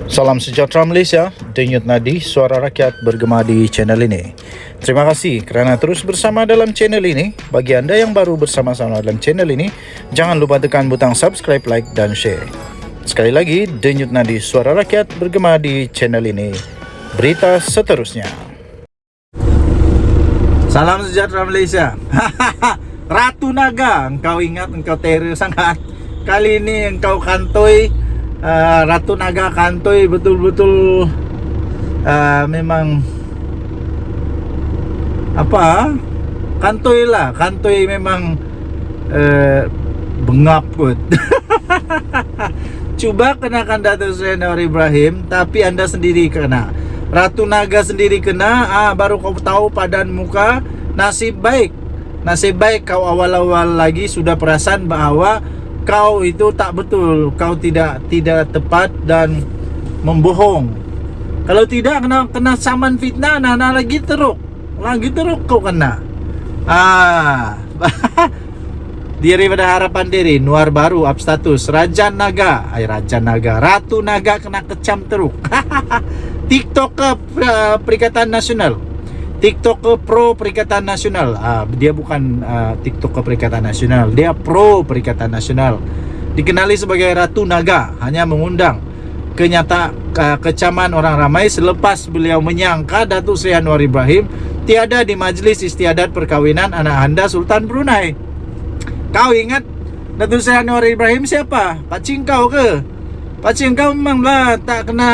Salam sejahtera Malaysia, denyut nadi suara rakyat bergema di channel ini. Terima kasih kerana terus bersama dalam channel ini. Bagi anda yang baru bersama-sama dalam channel ini, jangan lupa tekan butang subscribe, like dan share. Sekali lagi, denyut nadi suara rakyat bergema di channel ini. Berita seterusnya. Salam sejahtera Malaysia. Ratu Naga, engkau ingat, engkau terror sangat. Kali ini engkau kantoi. Ratu Naga kantoi betul-betul memang apa? Kantoi memang bengap kot. Cuba kenakan Datuk Seri Anwar Ibrahim, tapi anda sendiri kena. Ratu Naga sendiri kena, baru kau tahu padan muka. Nasib baik kau awal-awal lagi sudah perasan bahwa kau itu tak betul, kau tidak tepat dan membohong. Kalau tidak kena saman fitnah, lagi teruk kau kena. Daripada harapan diri, Nuar baru up status Ratu Naga kena kecam teruk. TikTok ke Perikatan Nasional, TikTok ke Pro Perikatan Nasional. Dia bukan TikTok ke Perikatan Nasional, dia Pro Perikatan Nasional. Dikenali sebagai Ratu Naga, hanya mengundang kecaman orang ramai selepas beliau menyangka Datuk Seri Anwar Ibrahim tiada di majlis istiadat perkahwinan anak anda Sultan Brunei. Kau ingat Datuk Seri Anwar Ibrahim siapa? Pakcik kau ke? Pakcik kau memanglah tak kena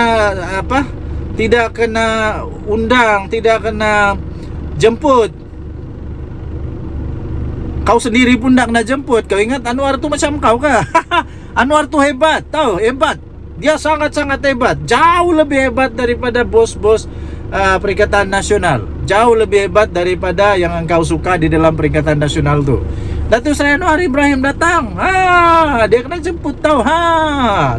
tidak kena undang, tidak kena jemput. Kau sendiri pun tak kena jemput. Kau ingat Anwar tu macam kau ke? Anwar tu hebat, tahu? Hebat. Dia sangat-sangat hebat. Jauh lebih hebat daripada bos-bos Perikatan Nasional. Jauh lebih hebat daripada yang engkau suka di dalam Perikatan Nasional tu. Datuk Seri Anwar Ibrahim datang. Dia kena jemput tahu.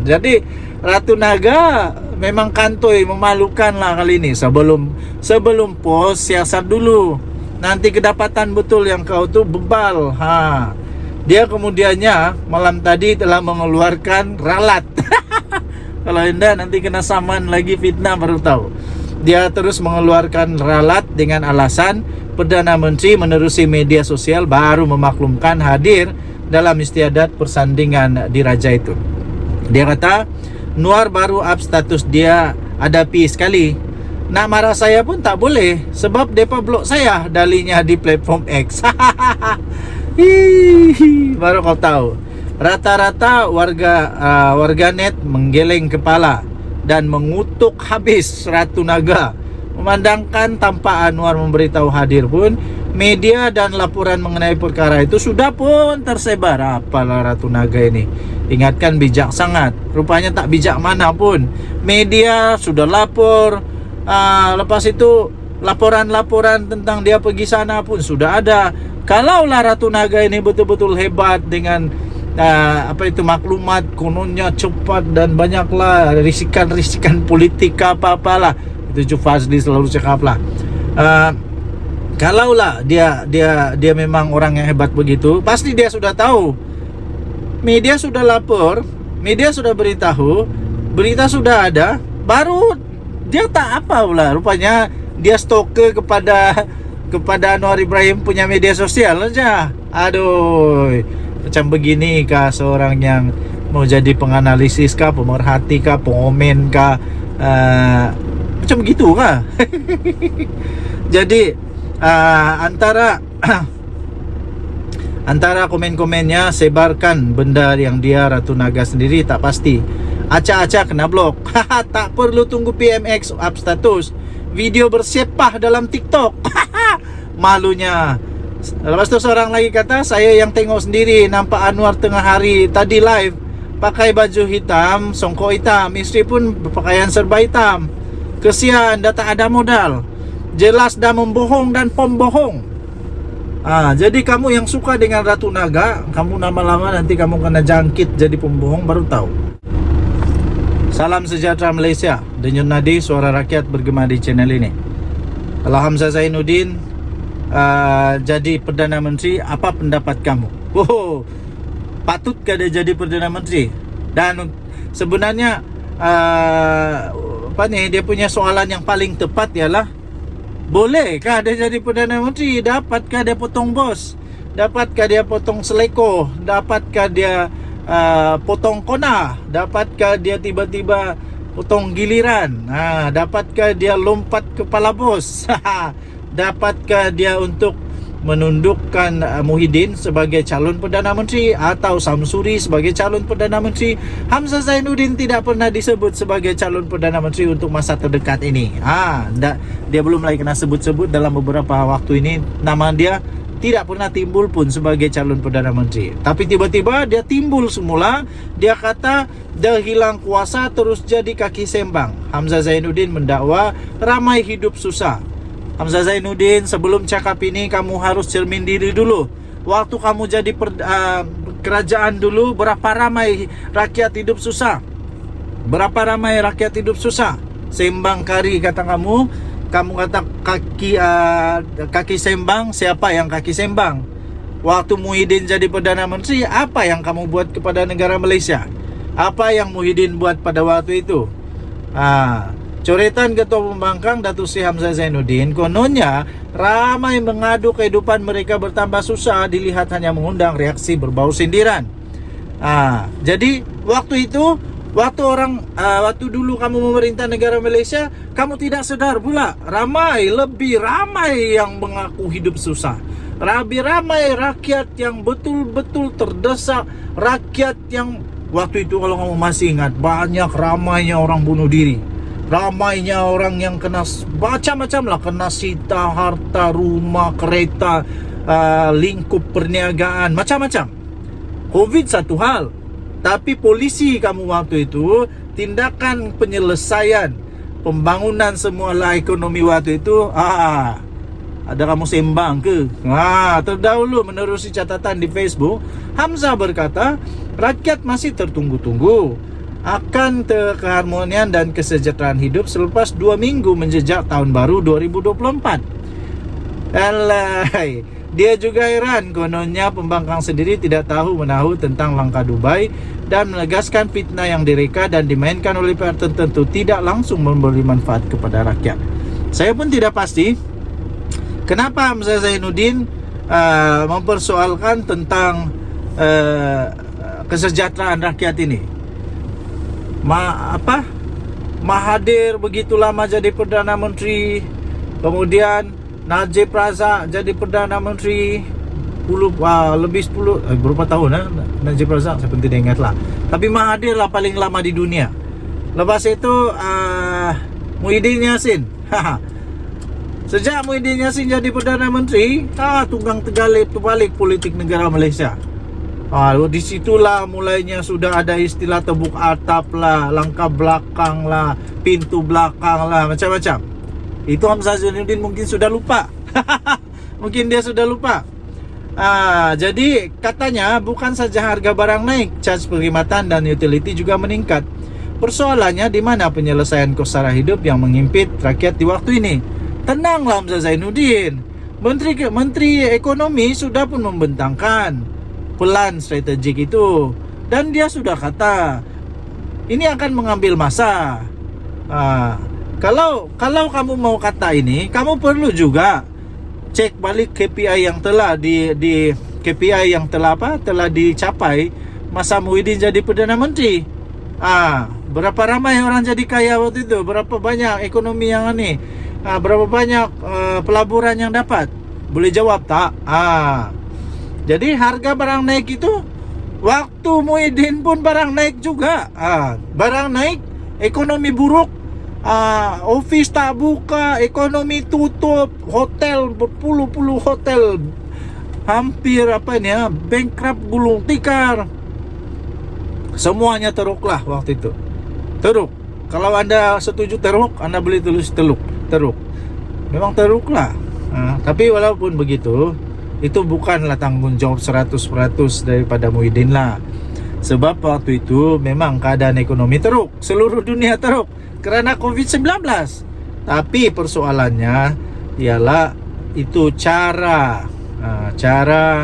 Jadi Ratu Naga memang kantoi, memalukan lah kali ini. Sebelum post, siasat dulu. Nanti kedapatan betul yang kau tu bebal. Dia kemudiannya malam tadi telah mengeluarkan ralat. Kalau anda nanti kena saman lagi fitnah baru tahu. Dia terus mengeluarkan ralat dengan alasan Perdana Menteri menerusi media sosial baru memaklumkan hadir dalam istiadat persandingan di Raja itu. Dia kata Nuar baru up status dia hadapi sekali. Nak marah saya pun tak boleh sebab depa blok saya dalinya di platform X. Baru kau tahu. Rata-rata warganet menggeleng kepala dan mengutuk habis Ratu Naga. Memandangkan tanpa Anwar memberitahu hadir pun, media dan laporan mengenai perkara itu sudah pun tersebar. Apalah Ratu Naga ini, ingatkan bijak sangat. Rupanya tak bijak mana pun. Media sudah lapor. Lepas itu laporan-laporan tentang dia pergi sana pun sudah ada. Kalaulah Ratu Naga ini betul-betul hebat dengan maklumat kononnya cepat dan banyaklah risikan-risikan politik apa-apalah, itu Fazli selalu cakap lah. Kalaulah dia memang orang yang hebat begitu, pasti dia sudah tahu. Media sudah lapor, media sudah beritahu, berita sudah ada, baru dia tak apa pula. Rupanya dia stalker kepada Anwar Ibrahim punya media sosial aja. Aduh, macam begini kah seorang yang mau jadi penganalisis kah, pemerhati kah, pengomen kah, macam begitu kah? Jadi antara komen-komennya sebarkan benda yang dia Ratu Naga sendiri tak pasti. Acak-acak kena blok. Tak perlu tunggu PMX up status, video bersepah dalam TikTok. Malunya. Lepas tu seorang lagi kata, saya yang tengok sendiri nampak Anwar tengah hari tadi live pakai baju hitam, songkok hitam, isteri pun berpakaian serba hitam. Kesian, dah tak ada modal. Jelas dah membohong dan pembohong. Jadi kamu yang suka dengan Ratu Naga, kamu lama-lama nanti kamu kena jangkit jadi pembohong baru tahu. Salam sejahtera Malaysia, denyut nadi suara rakyat bergema di channel ini. Kalau Hamzah Zainuddin jadi Perdana Menteri, apa pendapat kamu? Patutkah dia jadi Perdana Menteri? Dan sebenarnya dia punya soalan yang paling tepat ialah, bolehkah dia jadi Perdana Menteri? Dapatkah dia potong bos? Dapatkah dia potong seleko? Dapatkah dia potong kona? Dapatkah dia tiba-tiba potong giliran? Dapatkah dia lompat kepala bos? Dapatkah dia untuk menundukkan Muhyiddin sebagai calon Perdana Menteri atau Samsuri sebagai calon Perdana Menteri? Hamzah Zainuddin tidak pernah disebut sebagai calon Perdana Menteri untuk masa terdekat ini. Dia belum lagi kena sebut-sebut dalam beberapa waktu ini. Nama dia tidak pernah timbul pun sebagai calon Perdana Menteri. Tapi tiba-tiba dia timbul semula. Dia kata dia hilang kuasa terus jadi kaki sembang. Hamzah Zainuddin mendakwa ramai hidup susah. Hamzah Zainuddin, sebelum cakap ini kamu harus cermin diri dulu. Waktu kamu jadi kerajaan dulu, berapa ramai rakyat hidup susah? Berapa ramai rakyat hidup susah? Sembang kari kata kamu kata kaki sembang. Siapa yang kaki sembang? Waktu Muhyiddin jadi Perdana Menteri, apa yang kamu buat kepada negara Malaysia? Apa yang Muhyiddin buat pada waktu itu? Coretan Ketua Pembangkang Datuk Seri Hamzah Zainuddin, kononnya ramai mengadu kehidupan mereka bertambah susah, dilihat hanya mengundang reaksi berbau sindiran. Jadi waktu itu, waktu dulu kamu memerintah negara Malaysia, kamu tidak sedar pula lebih ramai yang mengaku hidup susah. Lebih ramai rakyat yang betul-betul terdesak, rakyat yang waktu itu kalau kamu masih ingat, ramainya orang bunuh diri. Ramainya orang yang kena macam-macam lah, kena sita harta, rumah, kereta, lingkup perniagaan, macam-macam. Covid satu hal, tapi polisi kamu waktu itu, tindakan penyelesaian pembangunan semua ekonomi waktu itu, ada kamu sembang ke? Terdahulu menerusi catatan di Facebook, Hamzah berkata rakyat masih tertunggu-tunggu akan keharmonian dan kesejahteraan hidup selepas 2 minggu menjejak tahun baru 2024. Dia juga heran kononnya pembangkang sendiri tidak tahu menahu tentang langkah Dubai dan menegaskan fitnah yang direka dan dimainkan oleh pihak tertentu tidak langsung memberi manfaat kepada rakyat. Saya pun tidak pasti kenapa Hamzah Zainuddin mempersoalkan tentang kesejahteraan rakyat ini. Mahathir begitu lama jadi Perdana Menteri, kemudian Najib Razak jadi Perdana Menteri lebih 10 berapa tahun Najib Razak saya pun tidak ingat lah, tapi Mahathir lah paling lama di dunia. Lepas itu Muhyiddin Yassin sejak Muhyiddin Yassin jadi Perdana Menteri, tunggang terbalik politik negara Malaysia. Disitulah mulainya sudah ada istilah tebuk atap lah, langkah belakang lah, pintu belakang lah, macam-macam. Itu Hamzah Zainuddin mungkin sudah lupa. Mungkin dia sudah lupa. Jadi katanya bukan saja harga barang naik, cas perkhidmatan dan utility juga meningkat. Persoalannya di mana penyelesaian kos sara hidup yang mengimpit rakyat di waktu ini. Tenanglah Hamzah Zainuddin. Menteri Ekonomi sudah pun membentangkan pelan strategik itu, dan dia sudah kata ini akan mengambil masa. Kalau kamu mau kata ini, kamu perlu juga cek balik KPI yang telah KPI yang telah dicapai masa Muhyiddin jadi Perdana Menteri. Berapa ramai orang jadi kaya waktu itu, berapa banyak ekonomi yang ini, berapa banyak pelaburan yang dapat. Boleh jawab tak? Jadi harga barang naik itu, waktu Muhyiddin pun barang naik juga. Barang naik, ekonomi buruk, office tak buka, ekonomi tutup, hotel berpuluh-puluh hotel hampir bankrupt, gulung tikar. Semuanya teruk lah waktu itu. Teruk. Kalau anda setuju teruk, anda boleh tulis teruk. Memang teruk lah. Tapi walaupun begitu, itu bukanlah tanggung jawab 100% daripada Muhyiddin lah. Sebab waktu itu memang keadaan ekonomi teruk, seluruh dunia teruk karena Covid-19. Tapi persoalannya ialah itu cara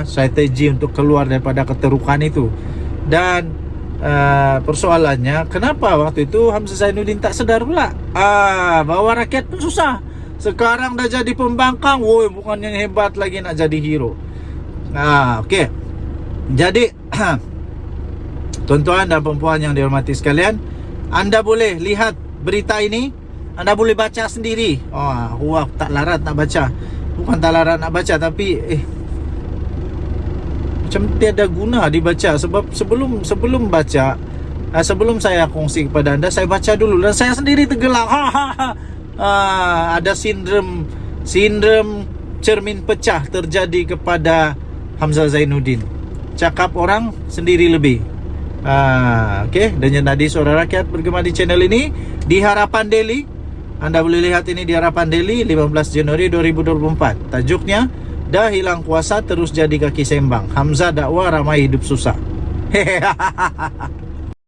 strategi untuk keluar daripada keterukan itu. Dan persoalannya kenapa waktu itu Hamzah Zainuddin tak sedar pula bahwa rakyat pun susah. Sekarang dah jadi pembangkang, woi, bukannya hebat lagi nak jadi hero. Okey. Jadi tuan-tuan dan puan yang dihormati sekalian, anda boleh lihat berita ini, anda boleh baca sendiri. Wah, tak larat nak baca. Bukan tak larat nak baca, tapi macam tiada guna dibaca. Sebab sebelum baca, sebelum saya kongsi kepada anda, saya baca dulu dan saya sendiri tergelak. Ada sindrom cermin pecah terjadi kepada Hamzah Zainuddin. Cakap orang sendiri lebih. Okey, Denyut Nadi Suara Rakyat bergema di channel ini di Harapan Daily. Anda boleh lihat ini di Harapan Daily 15 Januari 2024. Tajuknya, dah hilang kuasa terus jadi kaki sembang. Hamzah dakwa ramai hidup susah. Hehehe.